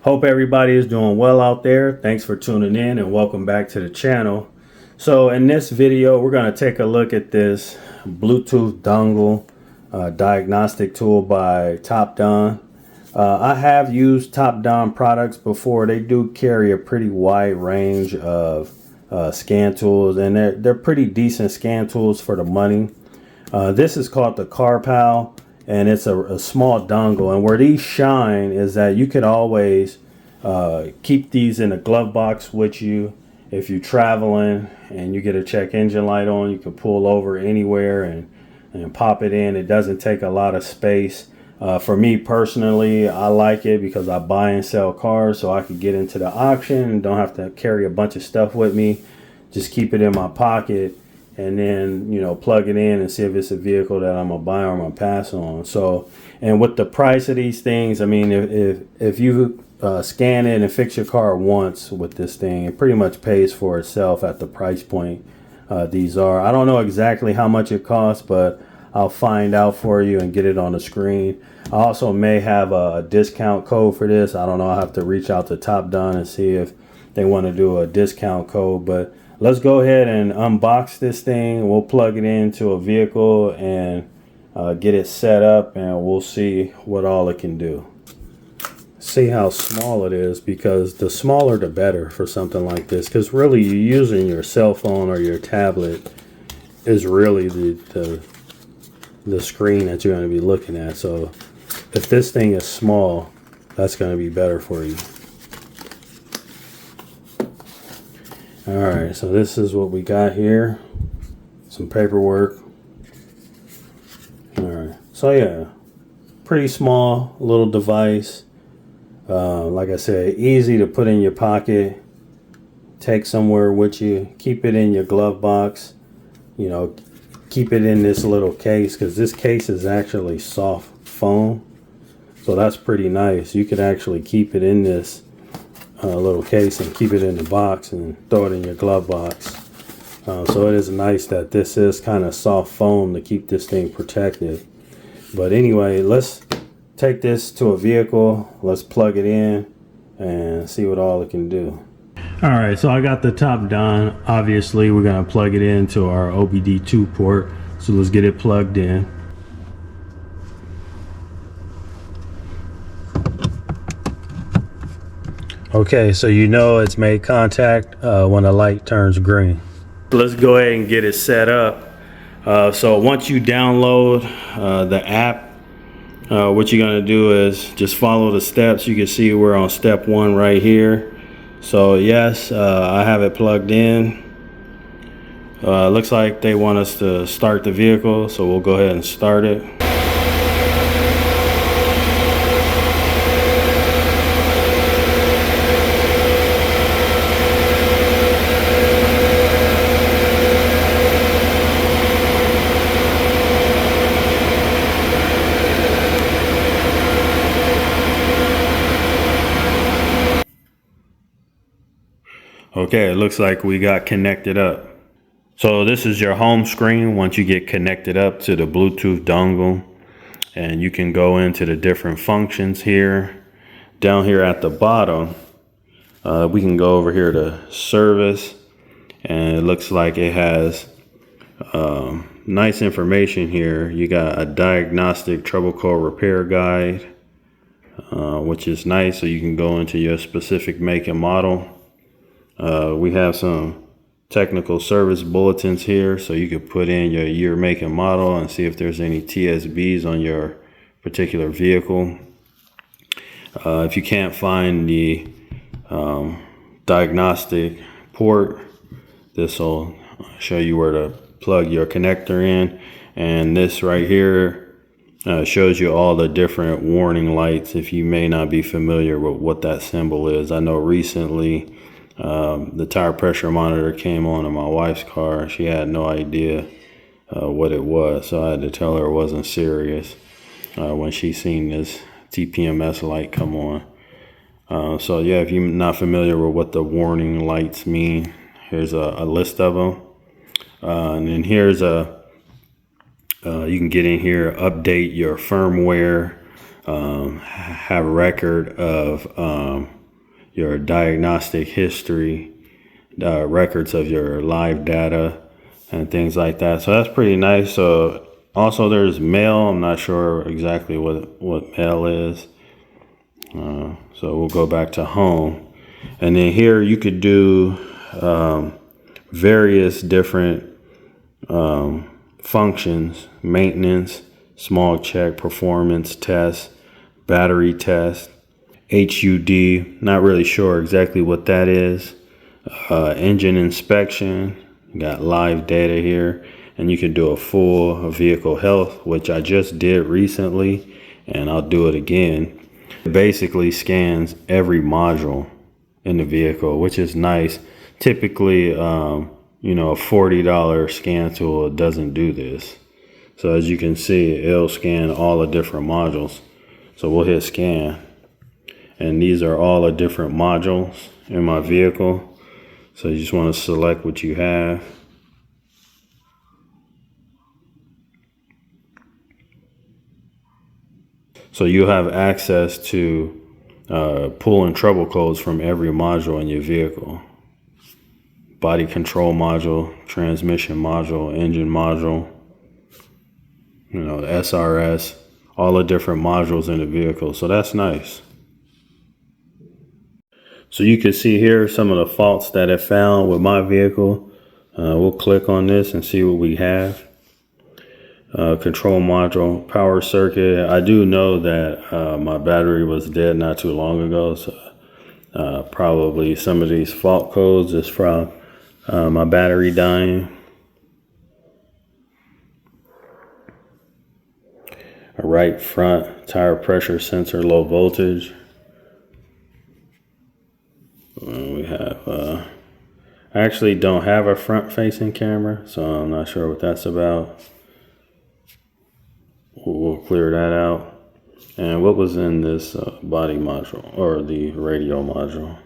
Hope everybody is doing well out there. Thanks for tuning in and welcome back to the channel. So in this video, we're going to take a look at this Bluetooth dongle diagnostic tool by TopDon. I have used TopDon products before. They do carry a pretty wide range of scan tools, and they're pretty decent scan tools for the money. This is called the CarPal, and it's a small dongle, and where these shine is that you could always keep these in a glove box with you. If you're traveling and you get a check engine light on, you can pull over anywhere and pop it in. It doesn't take a lot of space. For me personally, I like it because I buy and sell cars, so I can get into the auction and don't have to carry a bunch of stuff with me. Just keep it in my pocket and then, you know, plug it in and see if it's a vehicle that I'm gonna buy or I'm gonna pass on. So, and with the price of these things, I mean, if you scan it and fix your car once with this thing, it pretty much pays for itself at the price point these are. I don't know exactly how much it costs, but I'll find out for you and get it on the screen. I also may have a discount code for this. I don't know. I'll have to reach out to TopDon and see if they want to do a discount code. But let's go ahead and unbox this thing. We'll plug it into a vehicle and get it set up, and we'll see what all it can do. See how small it is, because the smaller the better for something like this, because really you're using your cell phone or your tablet is really the screen that you're going to be looking at. So if this thing is small, that's going to be better for you. Alright, so this is what we got here. Some paperwork. Alright, so yeah, pretty small little device. Like I said, easy to put in your pocket, take somewhere with you, keep it in your glove box, you know, keep it in this little case, because this case is actually soft foam, so that's pretty nice. You could actually keep it in this little case and keep it in the box and throw it in your glove box. So it is nice that this is kind of soft foam to keep this thing protected. But anyway, let's take this to a vehicle, let's plug it in and see what all it can do. Alright, so I got the TopDon. Obviously we're going to plug it into our OBD2 port, so let's get it plugged in. Okay, so you know it's made contact when the light turns green. Let's go ahead and get it set up. So once you download the app, what you're going to do is just follow the steps. You can see we're on step 1 right here. So yes, I have it plugged in. Looks like they want us to start the vehicle, so we'll go ahead and start it. Okay, it looks like we got connected up. So this is your home screen once you get connected up to the Bluetooth dongle, and you can go into the different functions here. Down here at the bottom, we can go over here to service, and it looks like it has nice information here. You got a diagnostic trouble code repair guide, which is nice, so you can go into your specific make and model. We have some technical service bulletins here, so you could put in your year, make, and model and see if there's any TSBs on your particular vehicle. If you can't find the diagnostic port, this will show you where to plug your connector in, and this right here shows you all the different warning lights if you may not be familiar with what that symbol is. I know recently the tire pressure monitor came on in my wife's car. She had no idea what it was, so I had to tell her it wasn't serious when she seen this TPMS light come on. So yeah, if you're not familiar with what the warning lights mean, here's a list of them, and then here's you can get in here, update your firmware, have a record of your diagnostic history, records of your live data and things like that. So that's pretty nice. So also there's mail. I'm not sure exactly what mail is. So we'll go back to home, and then here you could do various different functions: maintenance, smog check, performance test, battery test, HUD. Not really sure exactly what that is. Engine inspection. You got live data here, and you can do a full vehicle health, which I just did recently, and I'll do it again. It basically scans every module in the vehicle, which is nice. Typically, you know, a $40 scan tool doesn't do this. So as you can see, it'll scan all the different modules. So we'll hit scan, and these are all the different modules in my vehicle. So you just want to select what you have. So you'll have access to pull and trouble codes from every module in your vehicle. Body control module, transmission module, engine module, you know, the SRS, all the different modules in the vehicle. So that's nice. So you can see here some of the faults that it found with my vehicle. We'll click on this and see what we have. Control module, power circuit. I do know that my battery was dead not too long ago, so probably some of these fault codes is from my battery dying. A right front tire pressure sensor, low voltage. We have I actually don't have a front facing camera, so I'm not sure what that's about. We'll clear that out. And what was in this body module, or the radio module?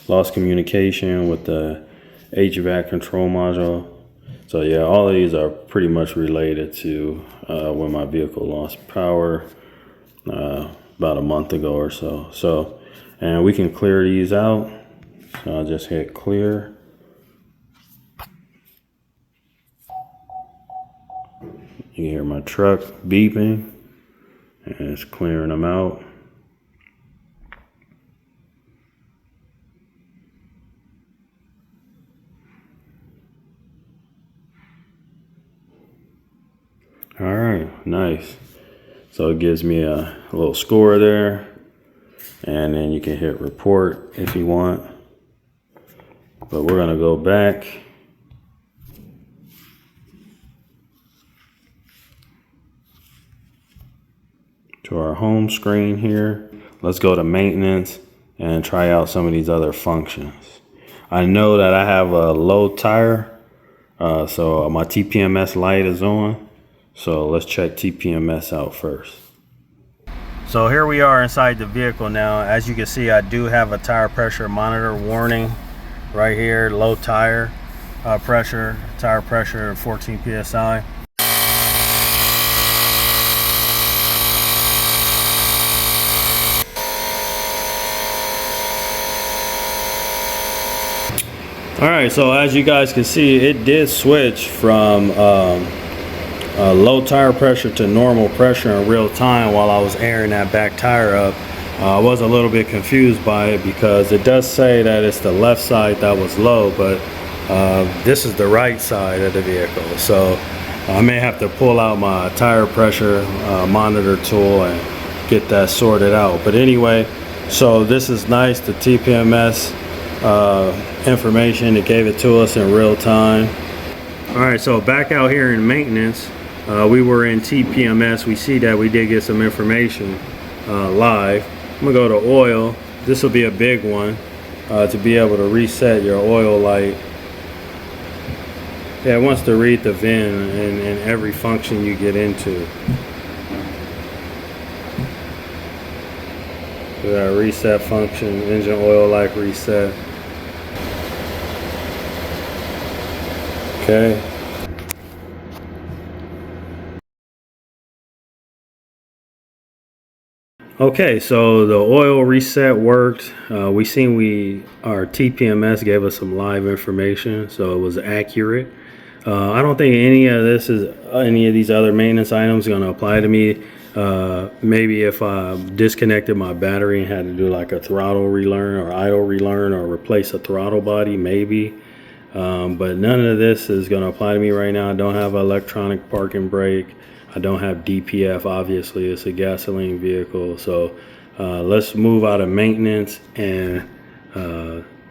Lost communication with the HVAC control module. So yeah, all of these are pretty much related to when my vehicle lost power about a month ago or so. So, and we can clear these out. So I'll just hit clear. You hear my truck beeping, and it's clearing them out. All right, nice. So it gives me a little score there, and then you can hit report if you want. But we're gonna go back. To our home screen here. Let's go to maintenance and try out some of these other functions. I know that I have a low tire, so my TPMS light is on. So let's check TPMS out first. So here we are inside the vehicle now. As you can see, I do have a tire pressure monitor warning right here. Low tire pressure, 14 PSI. All right, so as you guys can see, it did switch from low tire pressure to normal pressure in real time while I was airing that back tire up. I was a little bit confused by it because it does say that it's the left side that was low, but this is the right side of the vehicle. So I may have to pull out my tire pressure monitor tool and get that sorted out. But anyway, so this is nice, the TPMS information. It gave it to us in real time. All right, so back out here in maintenance, we were in TPMS. We see that we did get some information live. I'm gonna go to oil. This will be a big one to be able to reset your oil light. Yeah, it wants to read the VIN and every function you get into. We got a reset function, engine oil light reset. Okay. Okay, so the oil reset worked. Our TPMS gave us some live information, so it was accurate. I don't think any of these other maintenance items going to apply to me. Maybe if I disconnected my battery and had to do like a throttle relearn or idle relearn or replace a throttle body, maybe. But none of this is going to apply to me right now. I don't have an electronic parking brake. I don't have DPF. Obviously, it's a gasoline vehicle. So let's move out of maintenance and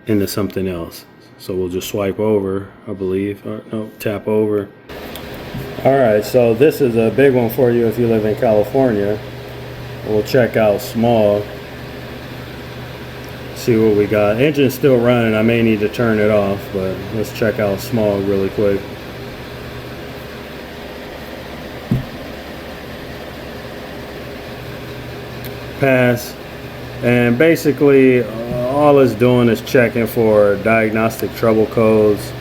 into something else. So we'll just swipe over, I believe. Or, no, tap over. All right, so this is a big one for you if you live in California. We'll check out Smog. See what we got. Engine's still running. I may need to turn it off, but let's check out Smog really quick. Pass. And basically all it's doing is checking for diagnostic trouble codes,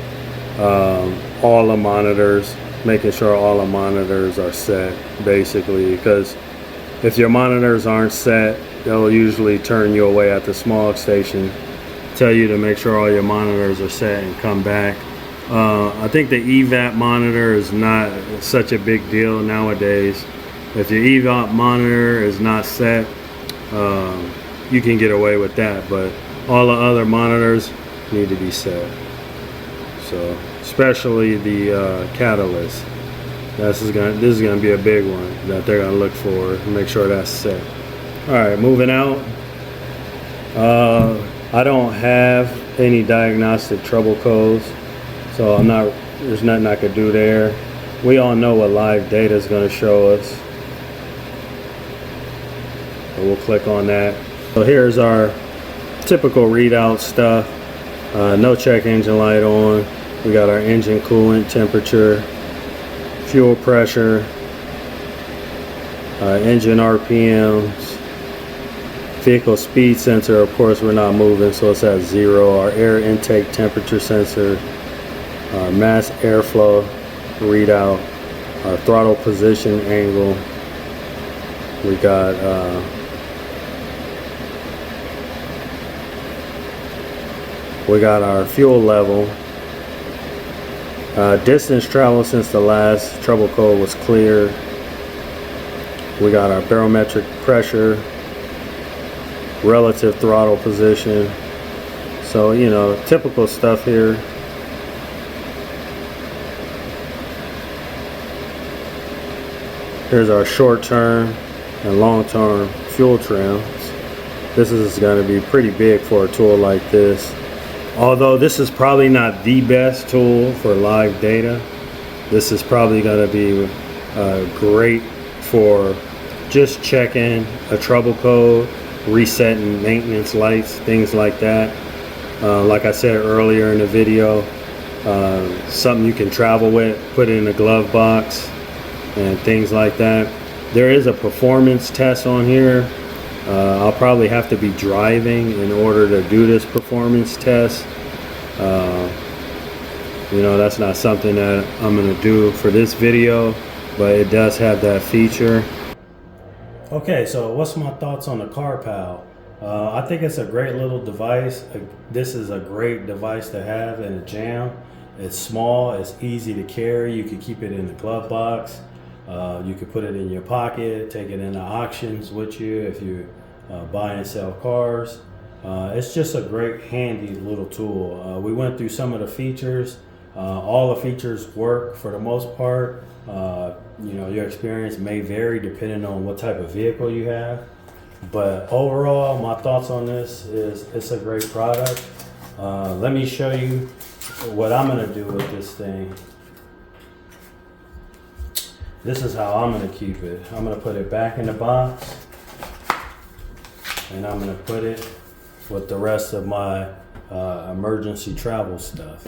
all the monitors, making sure all the monitors are set, basically, because if your monitors aren't set, they'll usually turn you away at the Smog station, tell you to make sure all your monitors are set and come back. I think the EVAP monitor is not such a big deal nowadays. If your EVAP monitor is not set, you can get away with that, but all the other monitors need to be set. So especially the catalyst. This is gonna be a big one that they're gonna look for. Make sure that's set. All right, moving out. I don't have any diagnostic trouble codes, so there's nothing I could do there. We all know what live data is going to show us. So we'll click on that. So here's our typical readout stuff. No check engine light on. We got our engine coolant temperature, fuel pressure, engine RPMs, vehicle speed sensor. Of course, we're not moving, so it's at 0. Our air intake temperature sensor, our mass airflow readout, our throttle position angle. We got our fuel level, distance traveled since the last trouble code was clear. We got our barometric pressure, relative throttle position. So, you know, typical stuff here. Here's our short-term and long-term fuel trims. This is going to be pretty big for a tool like this. Although this is probably not the best tool for live data, this is probably going to be great for just checking a trouble code, resetting maintenance lights, things like that. Like I said earlier in the video, something you can travel with, put it in a glove box and things like that. There is a performance test on here. I'll probably have to be driving in order to do this performance test. You know, that's not something that I'm going to do for this video, but it does have that feature. Okay, so what's my thoughts on the CarPal? I think it's a great little device. This is a great device to have in a jam. It's small, it's easy to carry. You can keep it in the glove box. You could put it in your pocket, take it into auctions with you if you buy and sell cars. It's just a great handy little tool. We went through some of the features. All the features work for the most part. You know, your experience may vary depending on what type of vehicle you have. But overall, my thoughts on this is it's a great product. Let me show you what I'm gonna do with this thing. This is how I'm gonna keep it. I'm gonna put it back in the box, and I'm gonna put it with the rest of my emergency travel stuff.